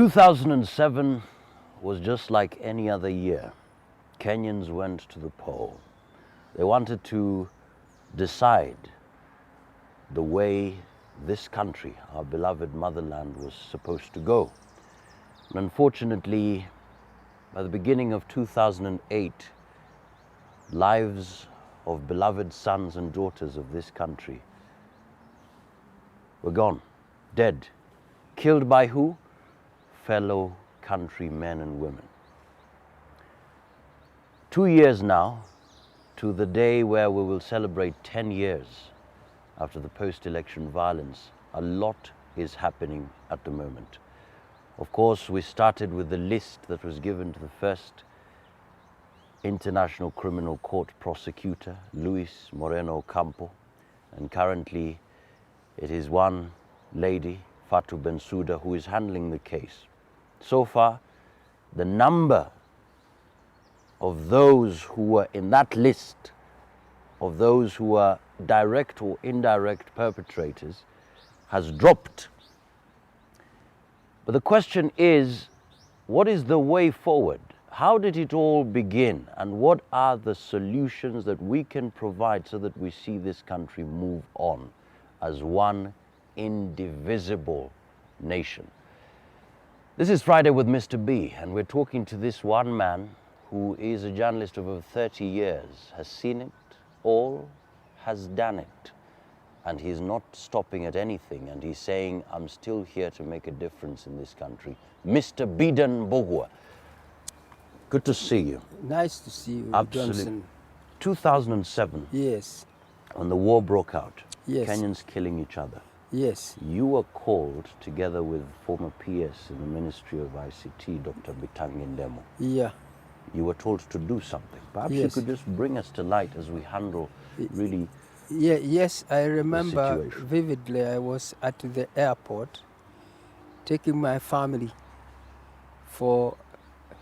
2007 was just like any other year. Kenyans went to the poll. They wanted to decide the way this country, our beloved motherland, was supposed to go. And unfortunately, by the beginning of 2008, lives of beloved sons and daughters of this country were gone, dead. Killed by who? Fellow countrymen and women. 2 years now to the day where we will celebrate 10 years after the post-election violence. A lot is happening at the moment. Of course, we started with the list that was given to the first International Criminal Court prosecutor, Luis Moreno Ocampo, and currently it is one lady, Fatu Bensouda, who is handling the case. So far, the number of those who were in that list, of those who are direct or indirect perpetrators, has dropped. But the question is, what is the way forward? How did it all begin? And what are the solutions that we can provide so that we see this country move on as one indivisible nation? This is Friday with Mr.B, and we're talking to this one man who is a journalist of over 30 years, has seen it all, has done it, and he's not stopping at anything, and he's saying, I'm still here to make a difference in this country. Mr. Bidan Bohua, good to see you. Nice to see you, Absolutely. Johnson. 2007, Yes, when the war broke out, Yes. Kenyans killing each other, yes, you were called, together with former PS in the Ministry of ICT, Dr. Bitangi Ndemo. yeah. You were told to do something. Perhaps you Yes. could just bring us to light as we handle really. Yeah, yes, I remember situation. vividly. I was at the airport taking my family for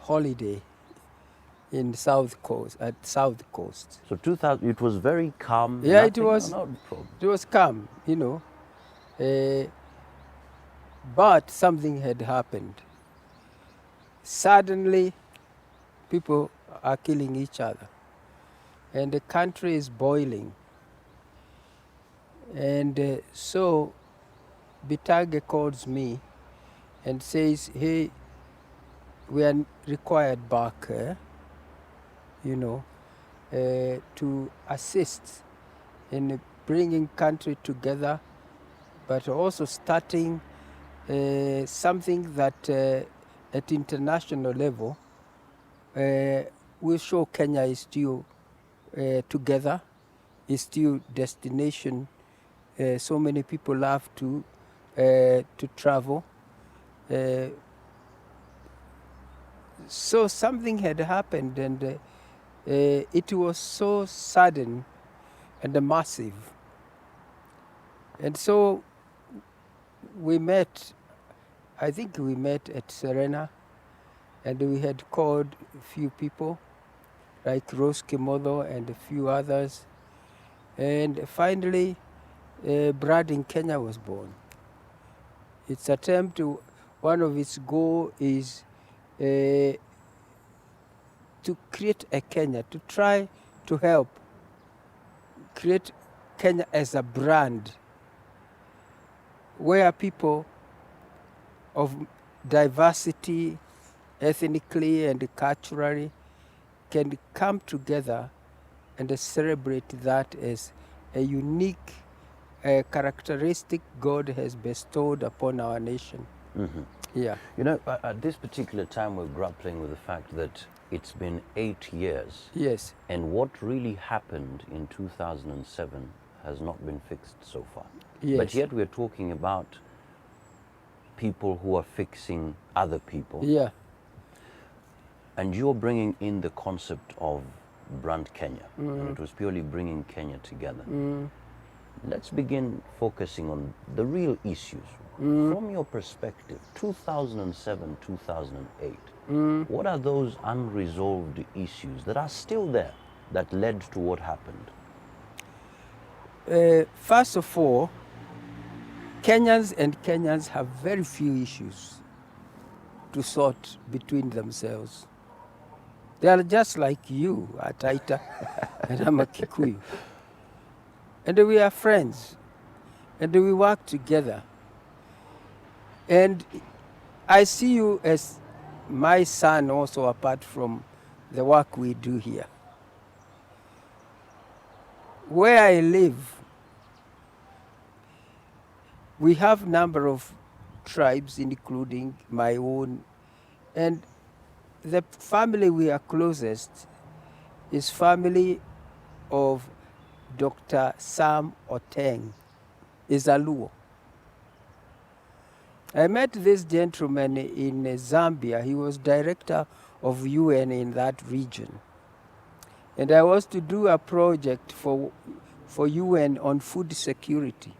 holiday in South Coast, at South Coast. So 2000, it was very calm. Yeah, it nothing- was. no problem. It was calm, you know. But something had happened. Suddenly, people are killing each other. And the country is boiling. And so, Bitage calls me and says, hey, we are required back, to assist in bringing country together, but also starting something that at international level will show Kenya is still together, is still destination. So many people love to travel. So something had happened, and it was so sudden and massive. And so we met, I think we met at Serena, and we had called a few people, like Rose Kimodo and a few others. And finally, Brad in Kenya was born. Its attempt to, one of its goals is to create a Kenya, to try to help create Kenya as a brand where people of diversity, ethnically and culturally, can come together and celebrate that as a unique characteristic God has bestowed upon our nation. Mhm. Yeah. You know, at this particular time, we're grappling with the fact that it's been 8 years, Yes. and what really happened in 2007 has not been fixed so far. Yes. But yet we're talking about people who are fixing other people. Yeah. And you're bringing in the concept of Brand Kenya. And it was purely bringing Kenya together. Let's begin focusing on the real issues. From your perspective, 2007, 2008, what are those unresolved issues that are still there that led to what happened? First of all, Kenyans have very few issues. to sort between themselves. They are just like you, a Taita, and I'm a Kikuyu. And we are friends, and we work together. And I see you as my son also, apart from the work we do here. Where I live, we have a number of tribes, including my own, and the family we are closest is family of Dr. Sam Oteng, is a Luo. I met this gentleman in Zambia. He was director of UN in that region. And I was to do a project for UN on food security.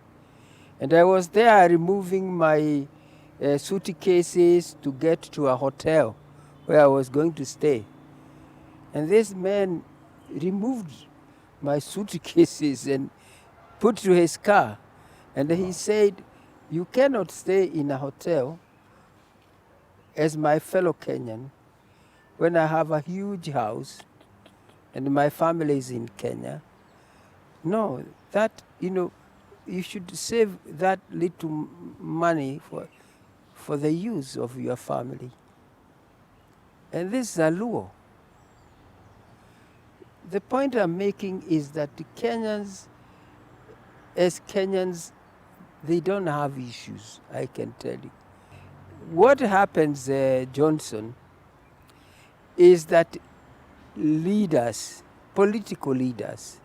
And I was there removing my suitcases to get to a hotel where I was going to stay. And this man removed my suitcases and put to his car. And he said, "You cannot stay in a hotel as my fellow Kenyan when I have a huge house and my family is in Kenya. No, that, you should save that little money for the use of your family." And this is a Luo. The point I'm making is that the Kenyans, as Kenyans, they don't have issues, I can tell you. What happens, Johnson, is that leaders, political leaders,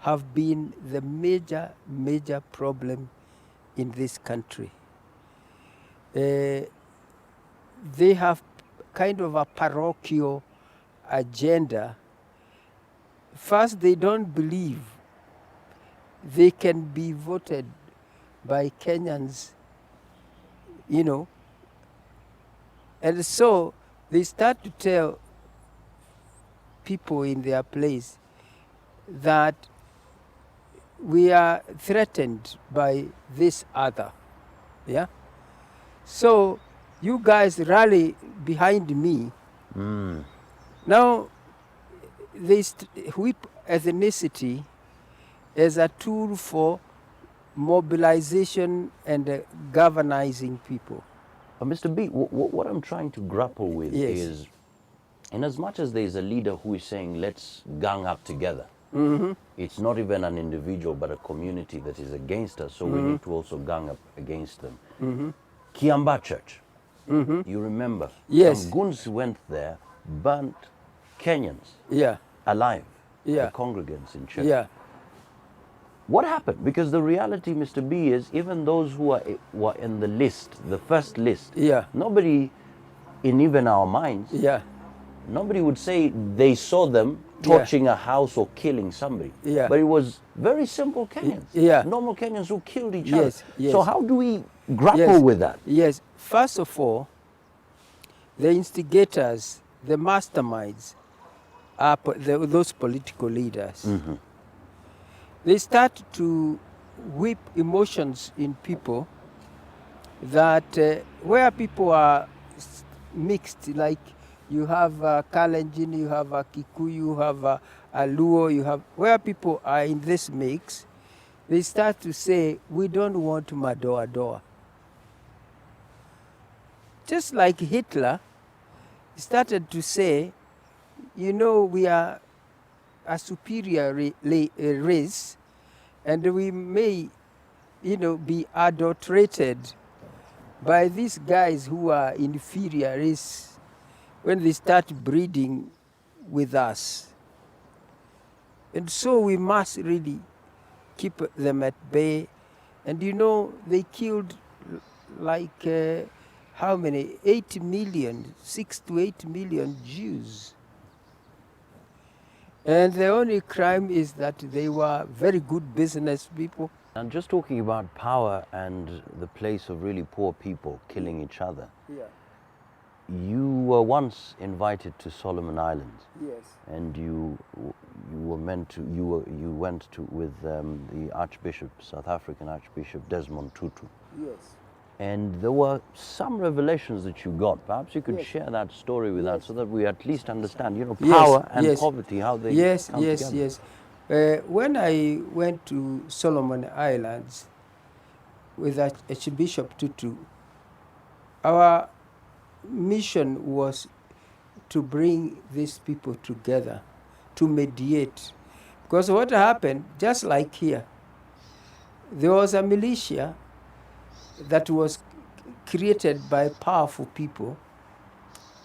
have been the major problem in this country. They have kind of a parochial agenda. First, they don't believe they can be voted by Kenyans, and so they start to tell people in their place that we are threatened by this other, yeah? So you guys rally behind me. Now, they whip ethnicity as a tool for mobilization and galvanizing people. Mr. B, what I'm trying to grapple with Yes. is, in as much as there is a leader who is saying, let's gang up together, it's not even an individual but a community that is against us, so we need to also gang up against them. Kiamba Church, you remember, Yes. some goons went there, burnt Kenyans Yeah, alive, Yeah. the congregants in church. yeah, What happened? Because the reality, Mr. B, is even those who were in the list, the first list, yeah, nobody in even our minds, yeah, nobody would say they saw them torching a house or killing somebody. Yeah. But it was very simple Kenyans, Yeah. normal Kenyans who killed each Yes, other. yes. So how do we grapple Yes. with that? Yes. First of all, the instigators, the masterminds, are those political leaders. They start to whip emotions in people that where people are mixed, like you have a Kalenjin, you have a Kikuyu, you have a Luo, you have, where people are in this mix, they start to say, we don't want madoa-doa. Just like Hitler started to say, we are a superior race, and we may, be adulterated by these guys who are inferior race when they start breeding with us. And so we must really keep them at bay. And they killed like how many? 8 million, 6 to 8 million Jews. And the only crime is that they were very good business people. And just talking about power and the place of really poor people killing each other, Yeah. you were once invited to Solomon Islands. Yes. And you went to with the Archbishop, South African Archbishop Desmond Tutu. Yes. And there were some revelations that you got. Perhaps you could Yes. share that story with us so that we at least understand, Yes, power and yes. poverty, how they Yes, come yes, together. yes. When I went to Solomon Islands with Archbishop Tutu, our mission was to bring these people together, to mediate. Because what happened, just like here, there was a militia that was created by powerful people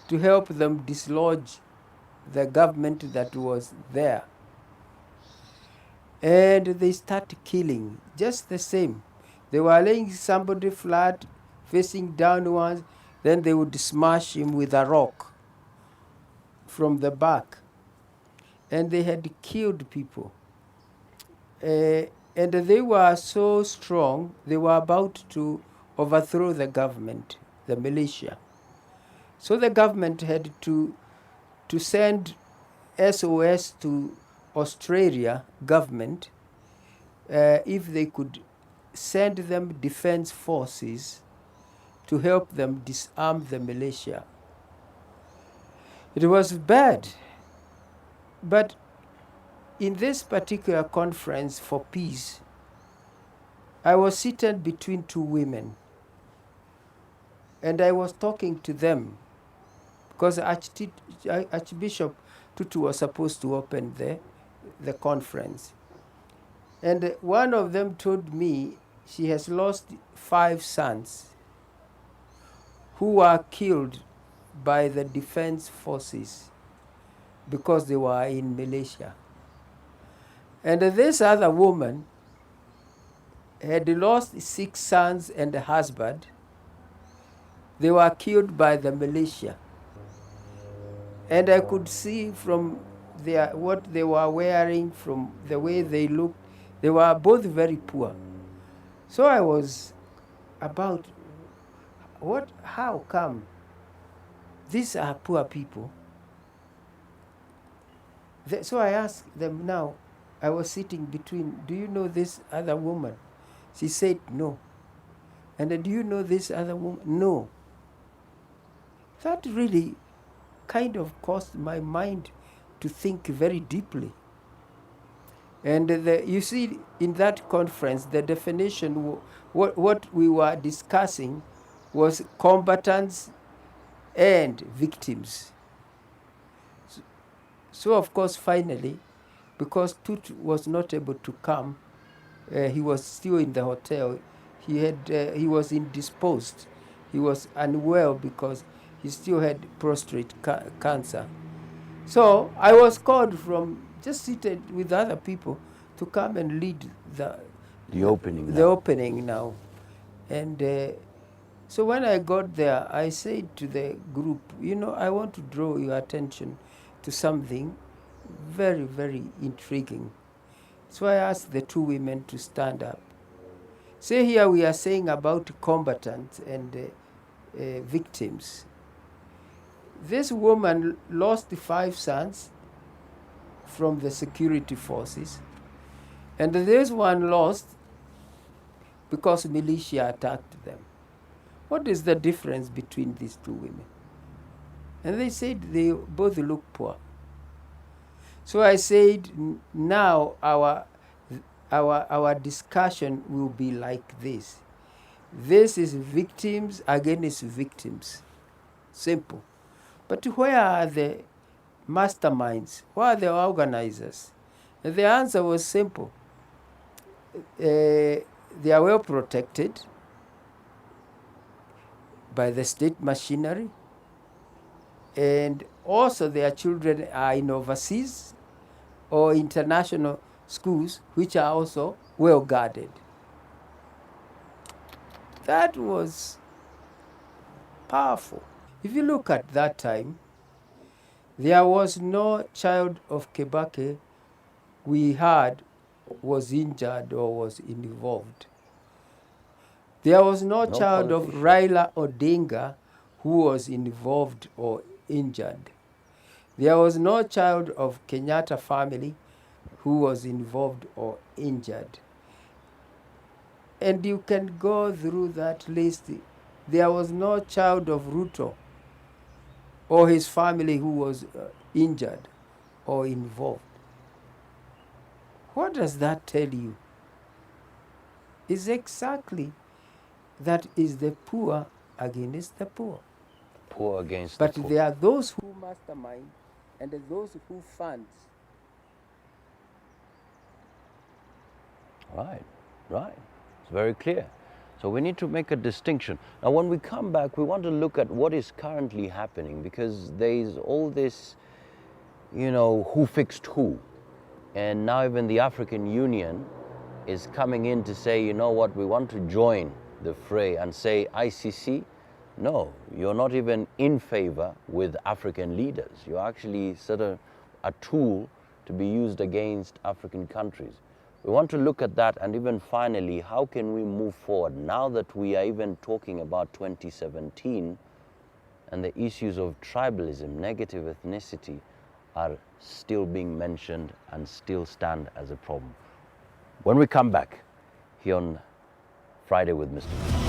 to help them dislodge the government that was there. And they start killing, just the same. They were laying somebody flat, facing downwards, then they would smash him with a rock from the back. And they had killed people. And they were so strong, they were about to overthrow the government, the militia. So the government had to send SOS to Australia government if they could send them defense forces to help them disarm the militia. It was bad, but in this particular conference for peace, I was seated between two women, and I was talking to them because Archbishop Tutu was supposed to open the conference. And one of them told me she has lost 5 sons who were killed by the defense forces because they were in Malaysia. And this other woman had lost 6 sons and a husband. They were killed by the militia. And I could see from what they were wearing, from the way they looked, they were both very poor. So I was about, how come these are poor people? So I asked them now, I was sitting between, do you know this other woman? She said, no. And do you know this other woman? No. That really kind of caused my mind to think very deeply. And you see, in that conference, the definition, what we were discussing was combatants and victims. So of course, finally, because Tut was not able to come, he was still in the hotel. He was indisposed. He was unwell because he still had prostate cancer. So I was called from just seated with other people to come and lead the opening now. And so when I got there, I said to the group, I want to draw your attention to something very, very intriguing. So I asked the 2 women to stand up. Say here we are saying about combatants and victims. This woman lost 5 sons from the security forces, and this one lost because militia attacked them. What is the difference between these 2 women? And they said they both look poor. So I said, now our discussion will be like this. This is victims against victims. Simple. But where are the masterminds? Where are the organizers? And the answer was simple. They are well protected by the state machinery, and also their children are in overseas or international schools, which are also well guarded. That was powerful. If you look at that time, there was no child of Kibaki we heard was injured or was involved. There was no child of Raila Odinga who was involved or injured. There was no child of Kenyatta family who was involved or injured. And you can go through that list. There was no child of Ruto or his family who was injured or involved. What does that tell you? It's exactly that is the poor against the poor. Poor against But the poor. there are those who mastermind and those who fund. Right, right. It's very clear. So we need to make a distinction. Now, when we come back, we want to look at what is currently happening, because there is all this, who fixed who. And now even the African Union is coming in to say, you know what, we want to join the fray and say, ICC, no, you're not even in favor with African leaders. You're actually sort of a tool to be used against African countries. We want to look at that, and even finally, how can we move forward now that we are even talking about 2017 and the issues of tribalism, negative ethnicity are still being mentioned and still stand as a problem. When we come back here on Friday with Mr. B.